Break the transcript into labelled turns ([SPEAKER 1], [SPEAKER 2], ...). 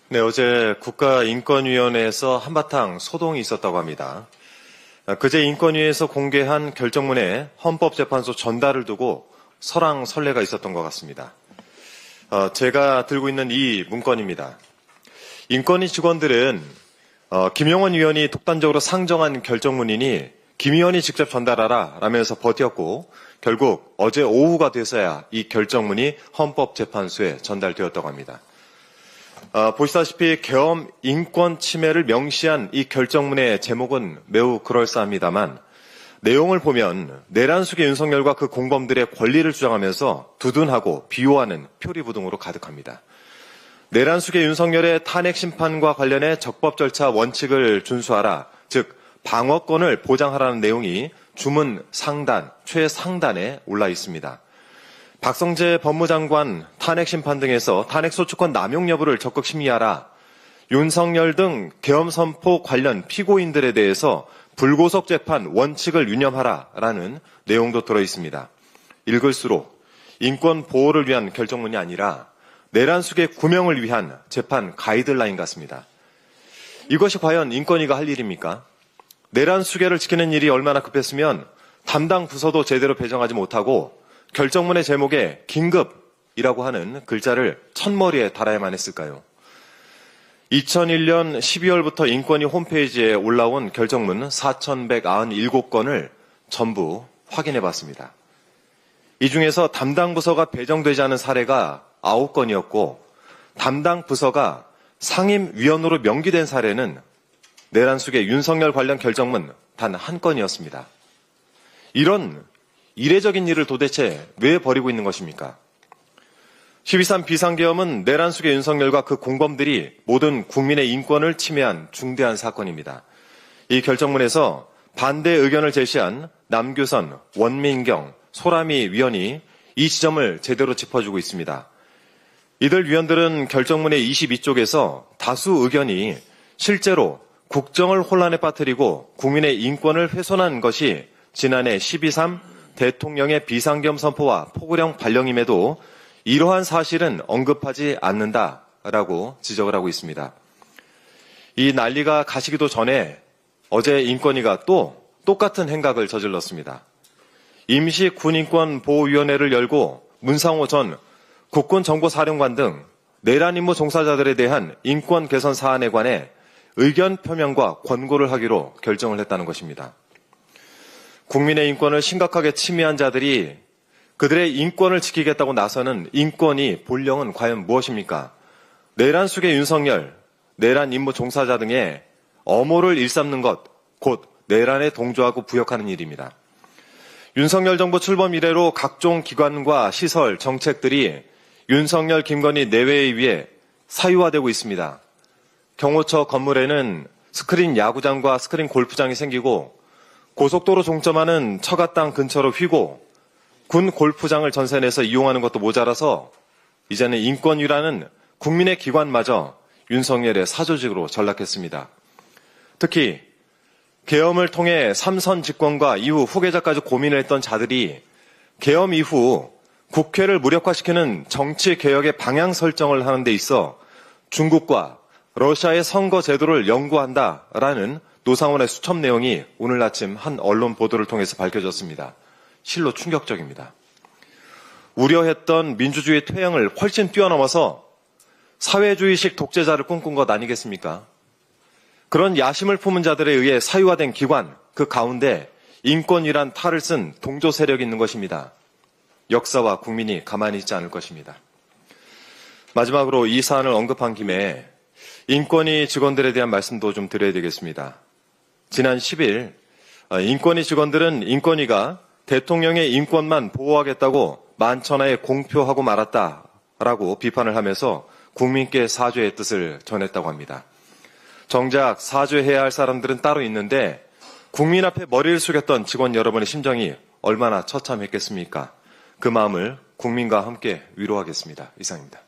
[SPEAKER 1] 네, 어제 국가인권위원회에서 한바탕 소동이 있었다고 합니다. 그제 인권위에서 공개한 결정문에 헌법재판소 전달을 두고 설왕설래가 있었던 것 같습니다. 제가 들고 있는 이 문건입니다. 인권위 직원들은 김용원 위원이 독단적으로 상정한 결정문이니 김 위원이 직접 전달하라 라면서 버텼고 결국 어제 오후가 돼서야 이 결정문이 헌법재판소에 전달되었다고 합니다. 보시다시피 계엄 인권 침해를 명시한 이 결정문의 제목은 매우 그럴싸합니다만 내용을 보면 내란숙의 윤석열과 그 공범들의 권리를 주장하면서 두둔하고 비호하는 표리부동으로 가득합니다. 내란숙의 윤석열의 탄핵 심판과 관련해 적법 절차 원칙을 준수하라, 즉 방어권을 보장하라는 내용이 주문 상단, 최상단에 올라 있습니다. 박성재 법무장관 탄핵 심판 등에서 탄핵 소추권 남용 여부를 적극 심의하라. 윤석열 등 계엄 선포 관련 피고인들에 대해서 불구속 재판 원칙을 유념하라라는 내용도 들어 있습니다. 읽을수록 인권 보호를 위한 결정문이 아니라 내란숙의 구명을 위한 재판 가이드라인 같습니다. 이것이 과연 인권위가 할 일입니까? 내란숙애를 지키는 일이 얼마나 급했으면 담당 부서도 제대로 배정하지 못하고 결정문의 제목에 긴급이라고 하는 글자를 첫머리에 달아야만 했을까요? 2001년 12월부터 인권위 홈페이지에 올라온 결정문 4,197건을 전부 확인해 봤습니다. 이 중에서 담당 부서가 배정되지 않은 사례가 9건이었고 담당 부서가 상임위원으로 명기된 사례는 내란숙의 윤석열 관련 결정문 단 한 건이었습니다. 이런 이례적인 일을 도대체 왜 벌이고 있는 것입니까? 12.3 비상계엄은 내란숙의 윤석열과 그 공범들이 모든 국민의 인권을 침해한 중대한 사건입니다. 이 결정문에서 반대 의견을 제시한 남규선, 원민경, 소라미 위원이 이 지점을 제대로 짚어주고 있습니다. 이들 위원들은 결정문의 22쪽에서 다수 의견이 실제로 국정을 혼란에 빠뜨리고 국민의 인권을 훼손한 것이 지난해 12.3 대통령의 비상계엄 선포와 포고령 발령임에도 이러한 사실은 언급하지 않는다라고 지적을 하고 있습니다. 이 난리가 가시기도 전에 어제 인권위가 또 똑같은 행각을 저질렀습니다. 임시 군인권보호위원회를 열고 문상호 전 국군정보사령관 등 내란 임무 종사자들에 대한 인권 개선 사안에 관해 의견 표명과 권고를 하기로 결정을 했다는 것입니다. 국민의 인권을 심각하게 침해한 자들이 그들의 인권을 지키겠다고 나서는 인권위 본령은 과연 무엇입니까? 내란숙의 윤석열, 내란 임무 종사자 등의 엄호를 일삼는 것, 곧 내란에 동조하고 부역하는 일입니다. 윤석열 정부 출범 이래로 각종 기관과 시설, 정책들이 윤석열, 김건희 내외에 의해 사유화되고 있습니다. 경호처 건물에는 스크린 야구장과 스크린 골프장이 생기고 고속도로 종점하는 처가 땅 근처로 휘고 군 골프장을 전세내서 이용하는 것도 모자라서 이제는 인권위라는 국민의 기관마저 윤석열의 사조직으로 전락했습니다. 특히 계엄을 통해 삼선 집권과 이후 후계자까지 고민을 했던 자들이 계엄 이후 국회를 무력화시키는 정치개혁의 방향 설정을 하는 데 있어 중국과 러시아의 선거 제도를 연구한다라는 노상원의 수첩 내용이 오늘 아침 한 언론 보도를 통해서 밝혀졌습니다. 실로 충격적입니다. 우려했던 민주주의 퇴행을 훨씬 뛰어넘어서 사회주의식 독재자를 꿈꾼 것 아니겠습니까? 그런 야심을 품은 자들에 의해 사유화된 기관, 그 가운데 인권이란 탈을 쓴 동조 세력이 있는 것입니다. 역사와 국민이 가만히 있지 않을 것입니다. 마지막으로 이 사안을 언급한 김에 인권위 직원들에 대한 말씀도 좀 드려야 되겠습니다. 지난 10일 인권위 직원들은 인권위가 대통령의 인권만 보호하겠다고 만천하에 공표하고 말았다라고 비판을 하면서 국민께 사죄의 뜻을 전했다고 합니다. 정작 사죄해야 할 사람들은 따로 있는데 국민 앞에 머리를 숙였던 직원 여러분의 심정이 얼마나 처참했겠습니까? 그 마음을 국민과 함께 위로하겠습니다. 이상입니다.